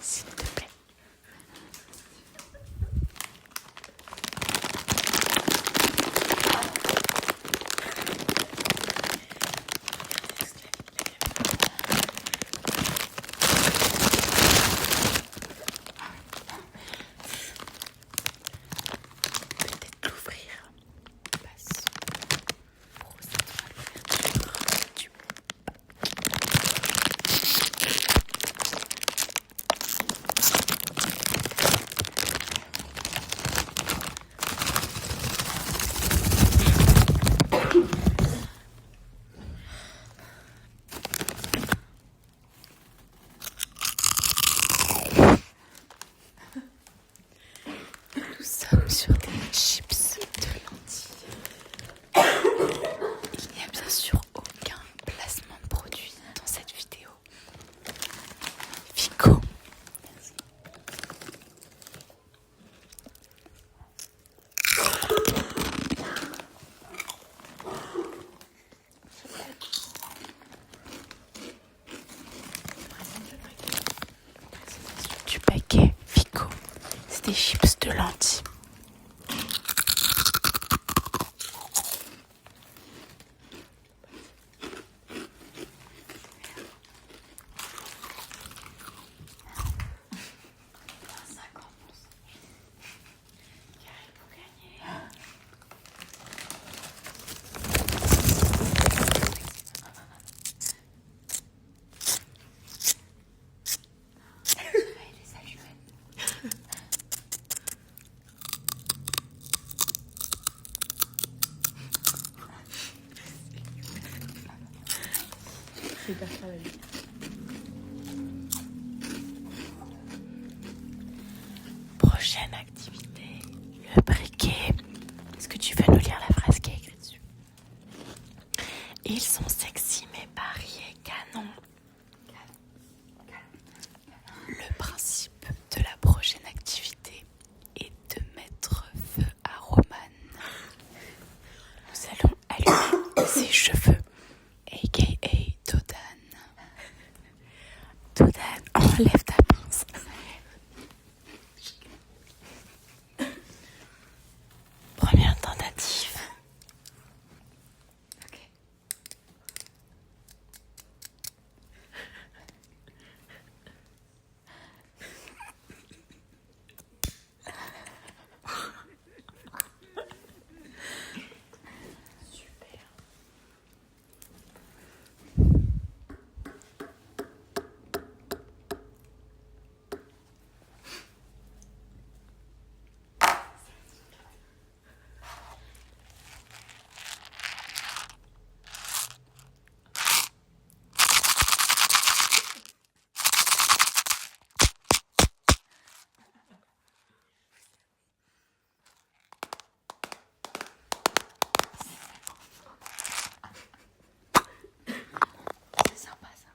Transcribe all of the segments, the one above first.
s'il te plaît. Peut-être l'ouvrir. Passe. Procède à l'ouverture du Nous sommes sur des chips de lentilles. Il n'y a bien sûr aucun placement de produit dans cette vidéo. Vico. Merci. Du paquet Vico. C'est des chips de lentilles. C'est hyper travaillé. Prochaine activité, le briquet. Est-ce que tu veux nous lire la phrase qui est écrite dessus? Ils sont sexy mais Paris est canon. Le principe de la prochaine activité est de mettre feu à Roman. Nous allons allumer ses cheveux, a.k.a. Dodan. Dodan, enlève ta pince. Première tentative. Ok. Super. C'est sympa ça.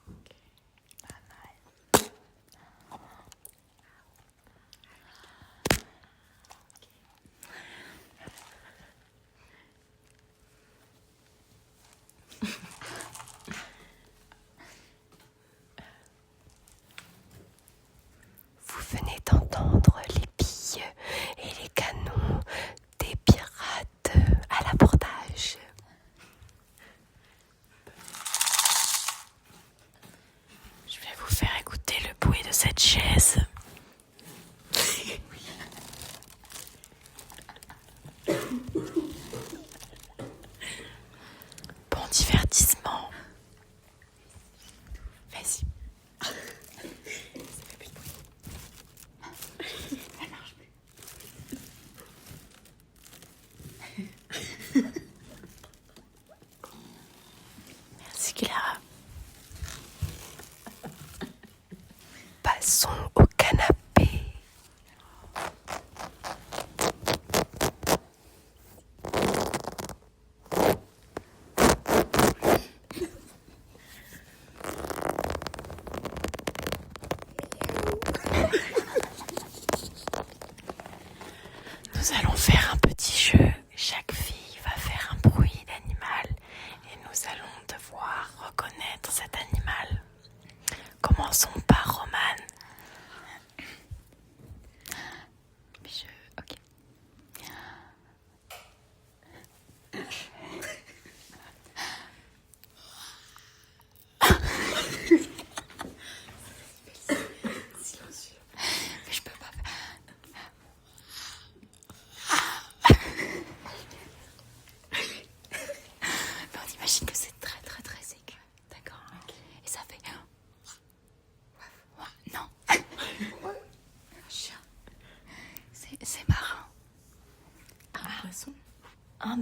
Ok, pas mal. Vous venez d'entendre les billes et les canons des pirates à l'abordage. Je vais vous faire écouter le bruit de cette chaise. Bon divertissement. Vas-y. Ça fait plus de bruit. Elle marche plus. Merci Clara. Passons au canapé. Nous allons faire un petit jeu. Chaque fille va faire un bruit d'animal.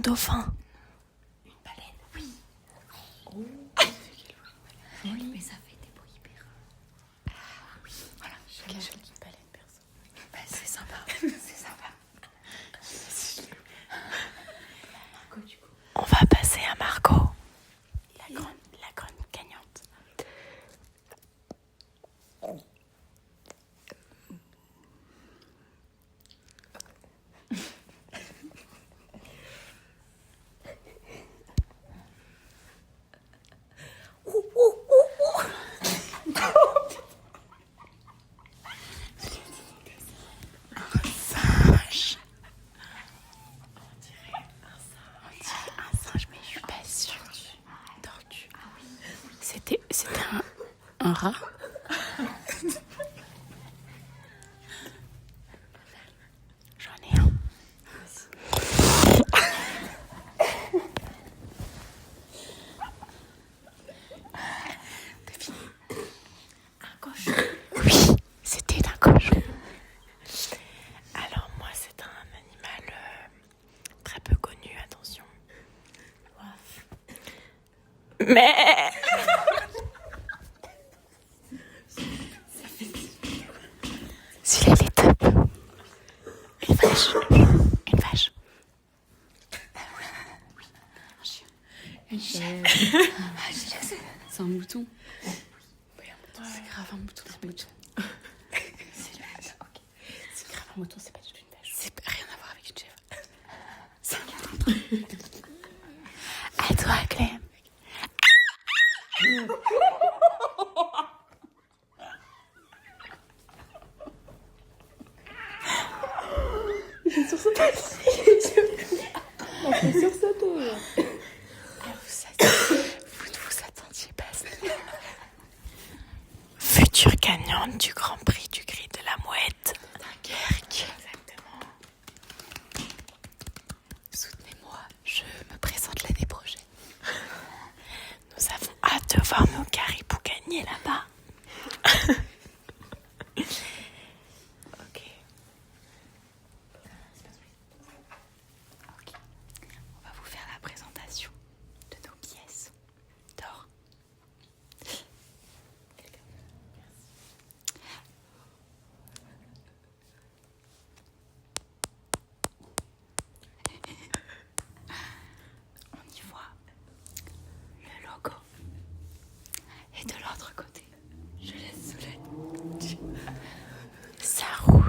dauphin. Une baleine, oui. Oh, mais ça fait des bruits hyper. Ah oui, voilà. Quelle jolie baleine, perso. Bah, c'est sympa. C'est sympa. Margot, du coup. On va passer à Margot, la grande gagnante. Un singe, mais je suis pas sûre. Tortue. C'était un rat. J'en ai un. Un cochon. Oui, c'était un cochon. Alors moi, c'est un animal très peu connu, attention. Mais s'il avait top. Une vache. Une vache. Un chien. C'est un mouton. Oui, un mouton. C'est grave un mouton. C'est un mouton. C'est grave un mouton, c'est pas du tout une vache. C'est rien à voir avec une chèvre. C'est un mouton. À toi, Clem. J'ai sursauté. On fait sursauter. Vous ne vous attendiez pas à ça. Future gagnante du Grand Prix du Cri de la Mouette. Dunkerque. Exactement. Soutenez-moi, je me présente l'année prochaine. Nous avons hâte de voir nos caribous gagner là-bas. Ok. On va vous faire la présentation de nos pièces d'or. On y voit le logo. Et de l'autre côté, je laisse Solène. Ça roule.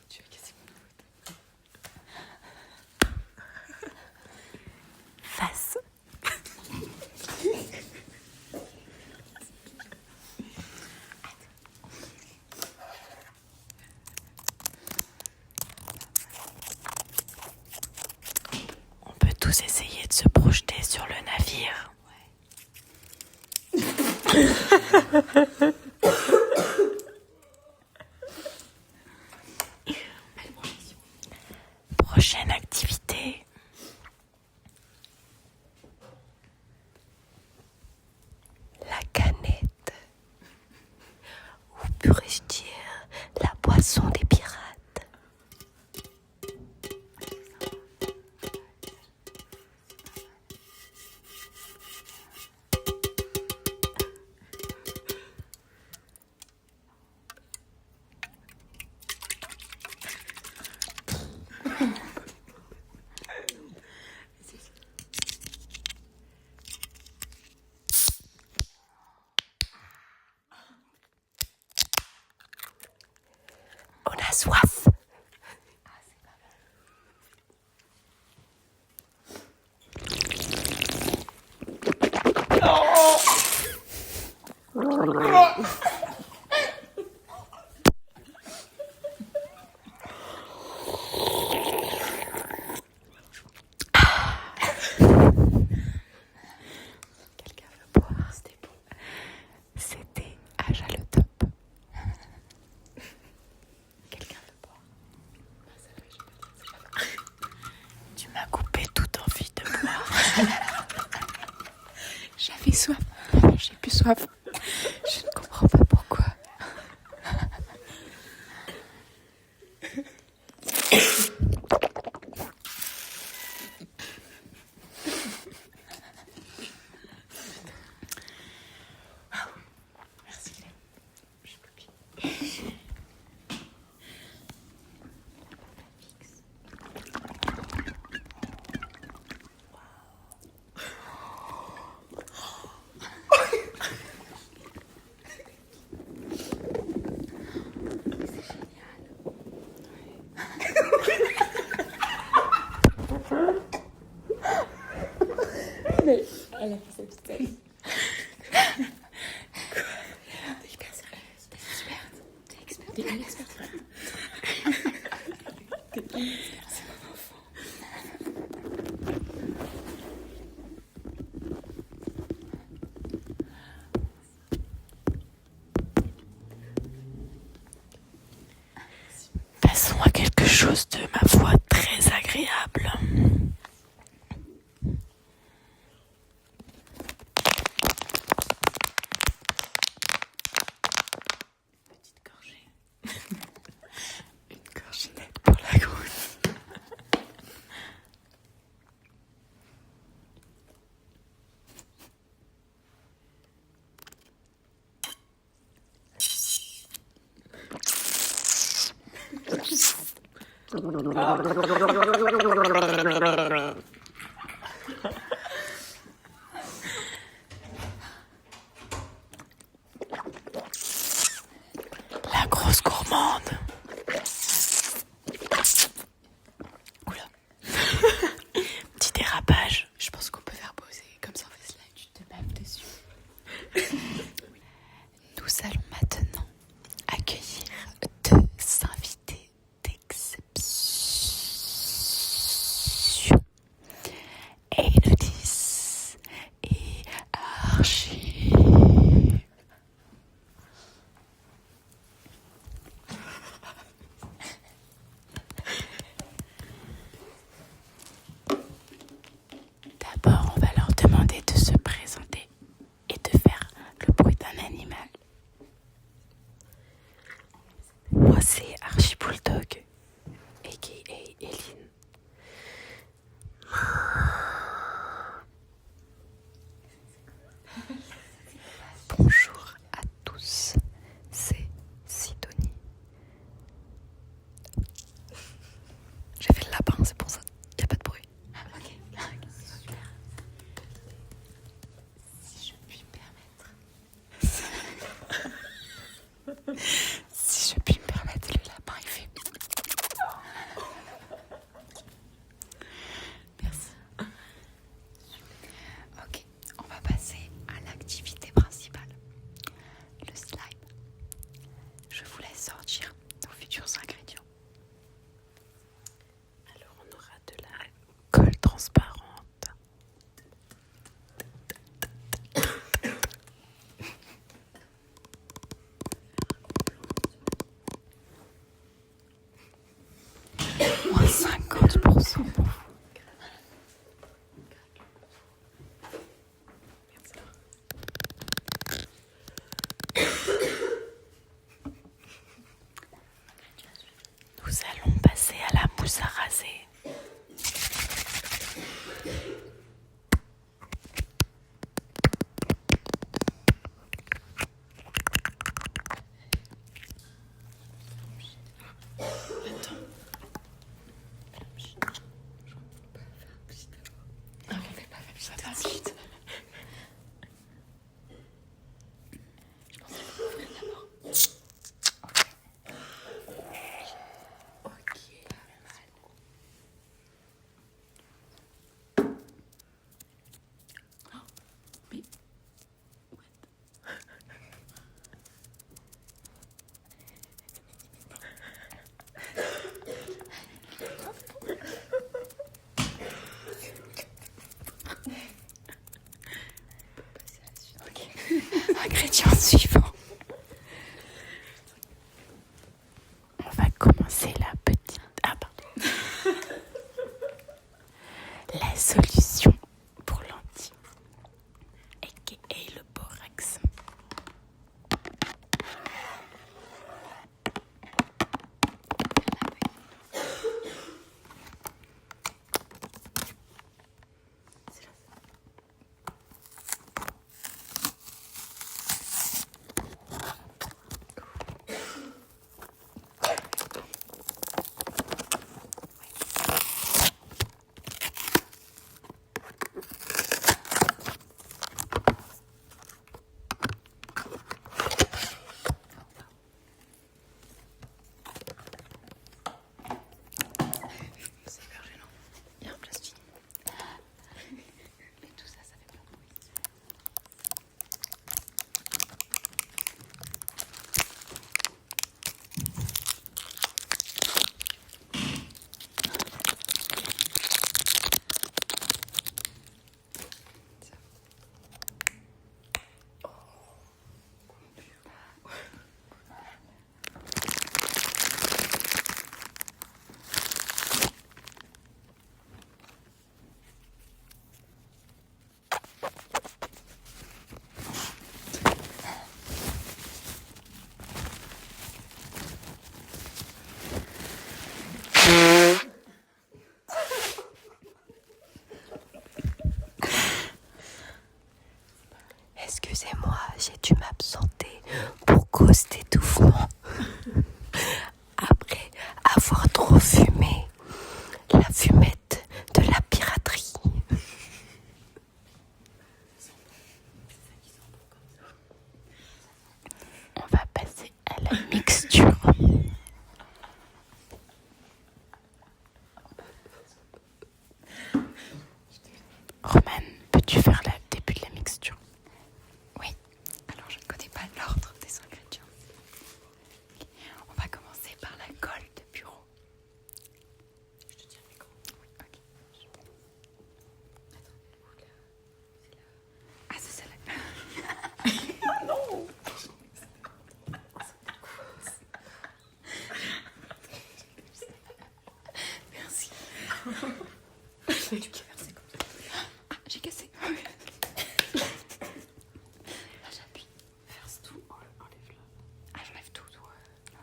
Tu vas casser mon doute. Face. On peut tous essayer de se projeter sur le navire. Prochaine activité. La canette. Ou pourrais-je dire la boisson des pirates. On a soif. Quelqu'un veut boire? C'était bon. C'était Aja le top. Quelqu'un veut boire? Tu m'as coupé toute envie de boire. J'avais soif. J'ai plus soif. Je ne comprends pas pourquoi. Passons à quelque chose de, ma foi, très agréable. Petite gorgée. Une gorgée nette pour la goutte. La grosse gourmande. Oula. Petit dérapage. Je pense qu'on peut faire poser, comme ça on fait slide, tu te baves dessus. Nous allons maintenant accueillir deux invités d'exception. Élodie et Archie. D'abord, on va leur demander de se présenter et de faire le bruit d'un animal. Moi, c'est Archie Bulldog, a.k.a. Eline. Bonjour à tous, c'est Sidonie. J'ai fait le lapin, c'est pour ça, il n'y a pas de bruit. Ok, super. Si je puis me permettre. Si je puis me permettre, le lapin il fait. Merci. Ok, on va passer à l'activité principale, le slime. Je vous laisse sortir nos futurs ingrédients. Alors, on aura de la colle transparente. Moins 50% pour vous. Nous allons passer à la mousse à raser. Ingrédient suivant. On va commencer la petite... Ah, pardon. La solution pour lentilles, a.k.a. le borax. j'ai dû m'absenter pour cause d'étouffement. Après avoir trop fumé, la fumette de la piraterie. On va passer à la mixture. Romane, peux-tu faire le début de la mixture? Oui, alors je ne connais pas l'ordre des ingrédients. On va commencer par la colle de bureau. Je te tiens le micro. Oui, ok. Attends, c'est celle-là. Non. Merci. J'ai cassé. Là, j'appuie. Verse tout. Enlève-le. Ah, j'enlève tout.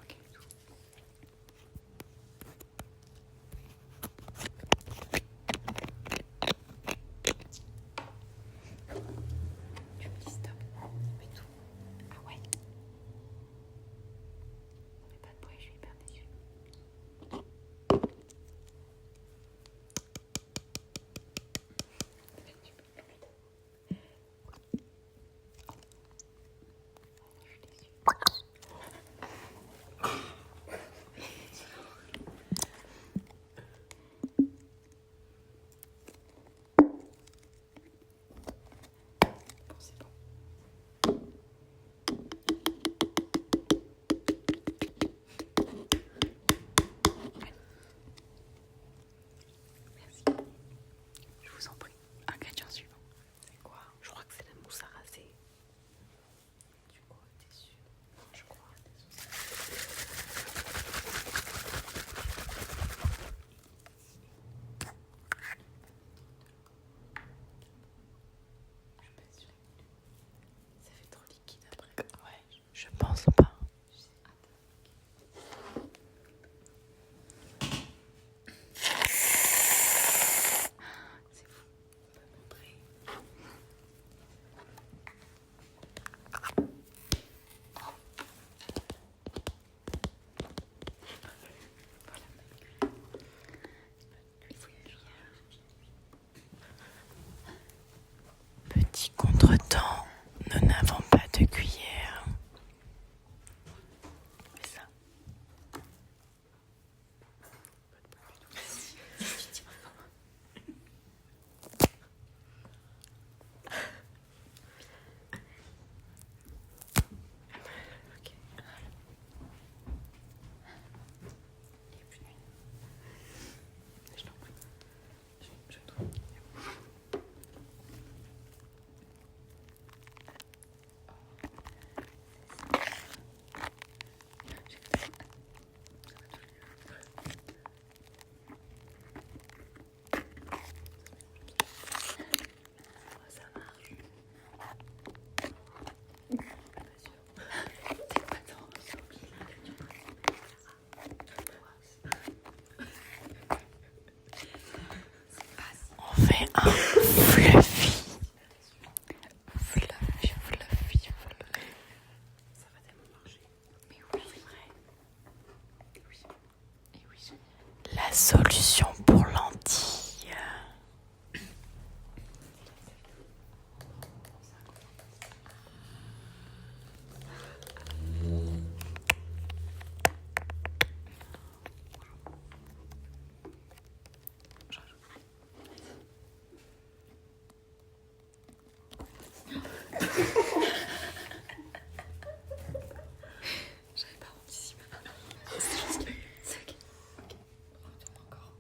Ok, tout. Tu me dis stop. Mets tout. Ah ouais. Non, mais pas de bruit, je suis hyper déçue. Je vous en prie. Ingrédient suivant. C'est quoi? Je crois que c'est la mousse à raser. Tu crois? T'es sûre? Je crois. Je suis pas sûre. Ça fait trop liquide après. Ouais, je pense pas. C'est fou. On peut montrer. Il faut une cuillère. Petit contretemps, nous n'avons pas de cuillère. C'est ça. Ok. Il n'y a plus de nuit. Je t'en prie. Je trouve. Ça marche. C'est quoi ça? J'ai oublié l'ingrédient. On fait un fluffy. Fluffy. Ça va tellement marcher. Mais oui, c'est vrai. Et oui. Et oui, génial. La solution pour lentilles. J'avais pas anticipé. C'est juste que... C'est ok. Ok. On retourne encore.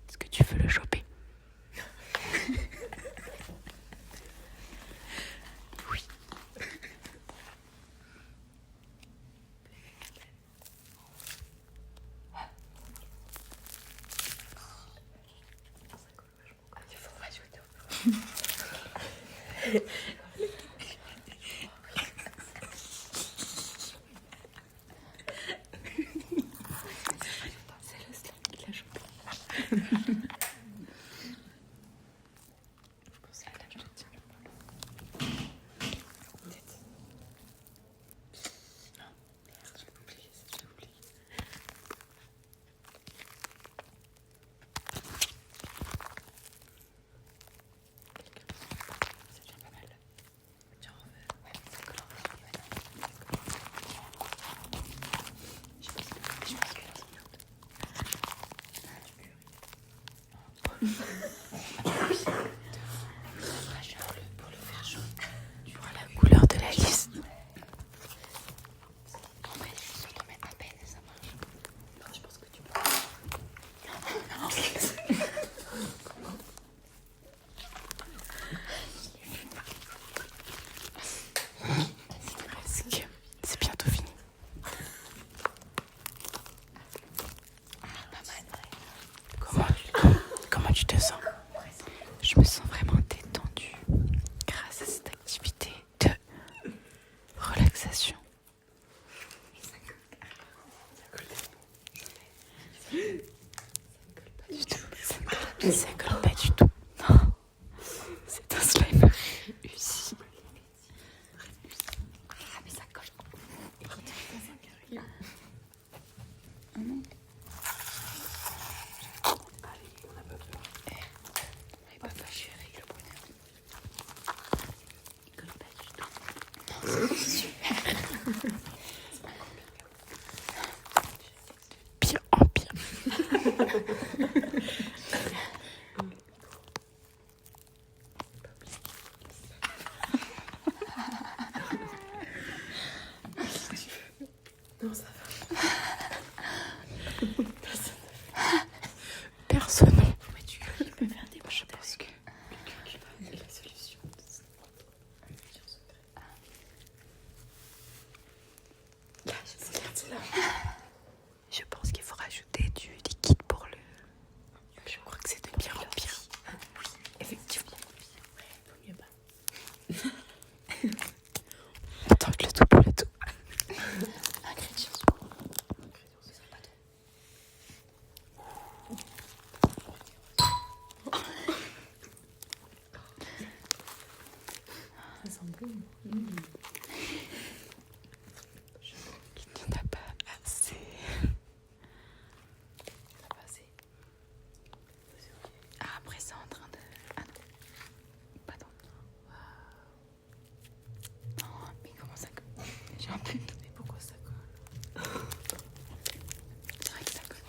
Est-ce que tu veux le choper? Oui. Il faut rajouter. C'est le slam qui l'a chopé. Je pense que là, je te tiens le ballon. Peut-être. Non, merde, j'ai oublié. Ça devient pas mal. Tu en veux? Ouais, ça colle en fait. Je pense que là, c'est bien. Pour le faire chaud, tu vois la couleur de la liste. En vrai, je t'en mets à peine et ça marche. Non, je pense que tu peux. Non. C'est presque. C'est bientôt fini. Pas mal. Comment tu te sens? Je me sens vraiment détendue grâce à cette activité de relaxation. Ça colle pas du tout. Ça colle pas du tout. Non. C'est un slime réussi. Ah mais ça colle. Pas chérie, le bonheur. Il colle pas du tout. Super. Pire en pire. Non, ça va. Personne. Mais tu peux faire des poches parce que c'est la solution. Je pense qu'il faut rajouter du liquide pour le. Je crois que c'est de pire en pire. Oui, effectivement. Ouais, vaut mieux pas. On tente le tout pour le tout. Ingrédients. Ce serait pas trop. Ça sent bon. Il n'y en a pas assez. Pas assez. Ah, après, c'est en train de. Ah non. Pas tant. Non, mais comment ça colle? J'ai un peu. Mais pourquoi ça colle? C'est vrai que ça colle.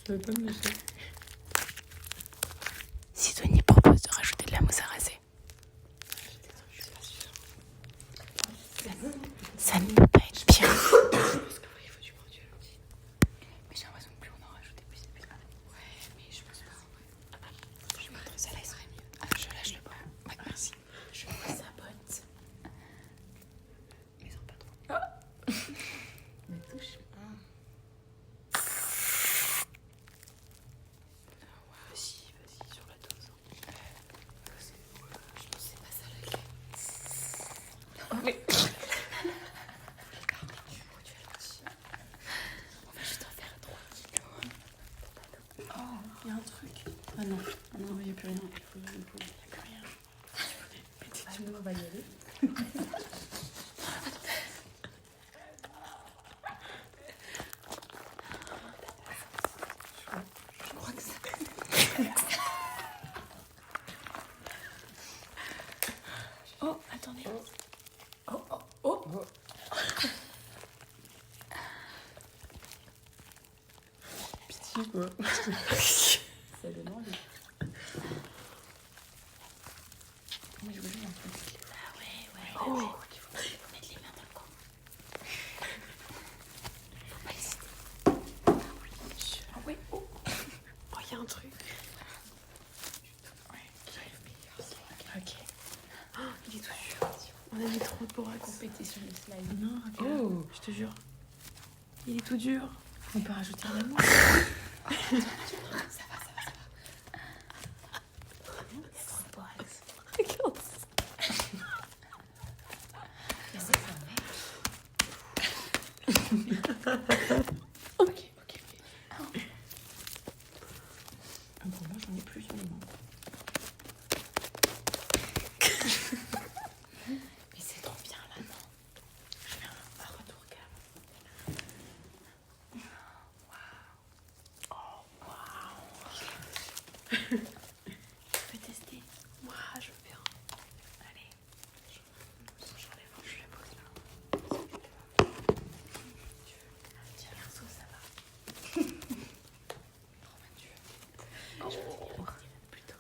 Je veux pas me lâcher. Sidonie propose de rajouter de la mousse à raser. Ça ne peut pas être pire. Parce qu'après, il faut du produit à l'outil. Mais... On va juste en faire 3 kilos. Oh, il y a un truc. Ah non, non, il n'y a plus rien. Il n'y a plus rien. Tu on va y aller. Je crois que ça... Oh, attendez. Oh, oh, oh. Pitié, quoi. Ça demande. Moi, je veux juste un peu. Ah ouais. Oh. Ouais. Faut mettre les mains dans le camp. Faut pas hésiter. Ah oui. Oh, Il y a un truc. Ok. Oh, il est tout sûr. On a mis trop de borax. compétition de slime. Non, regarde. Oh. Je te jure. Il est tout dur. On peut rajouter un amour. Ça va. Il y a trop de borax. Regarde ça. Mais c'est ça, mec. Ok. Pour moi, j'en ai plus sur les mains. Mais c'est trop bien là, non? Je fais un retour cam. Tu peux tester? Moi, je veux bien. Allez. J'enlève, je la pose là. Tiens, perso, ça va. Plutôt.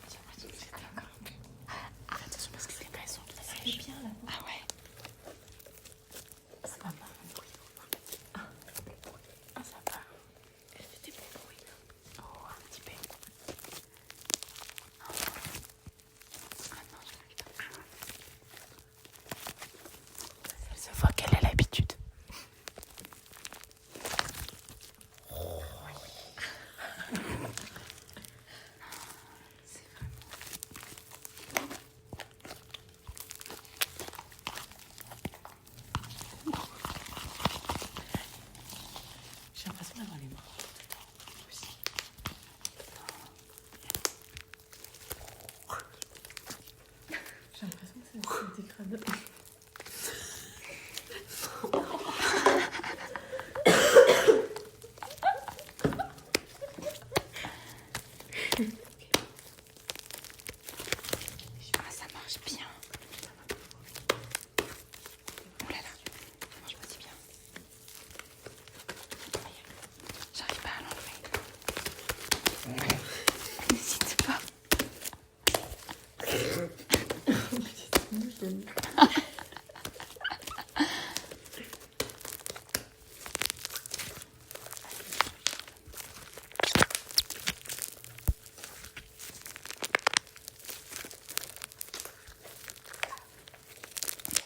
Tiens, c'est quand même. Attention parce que c'est pas son qui C'est bien là. Ah ouais. C'est pas mal. Ah, ça va. Elle fait des bons bruits. Oh, un petit peu. Ah non, je n'arrive pas. Elle se voit qu'elle a l'habitude. J'ai l'impression d'avoir les mains. Aussi. J'ai l'impression que c'est dégrade. Ah, ça marche bien. Oh là là, moi je me dis bien. J'arrive pas à l'enlever. N'hésite pas.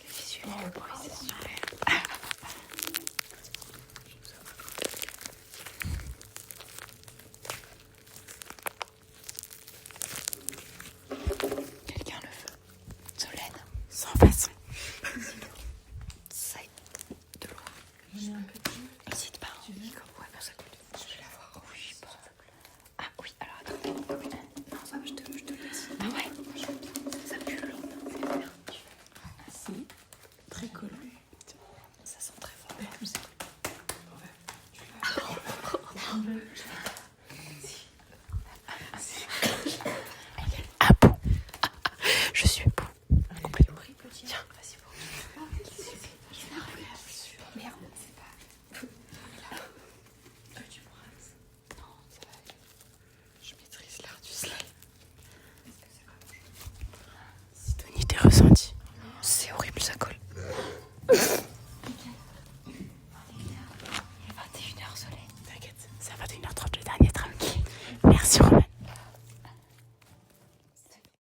Visuel, oui, c'est super. Quelqu'un le veut. Solène, sans façon.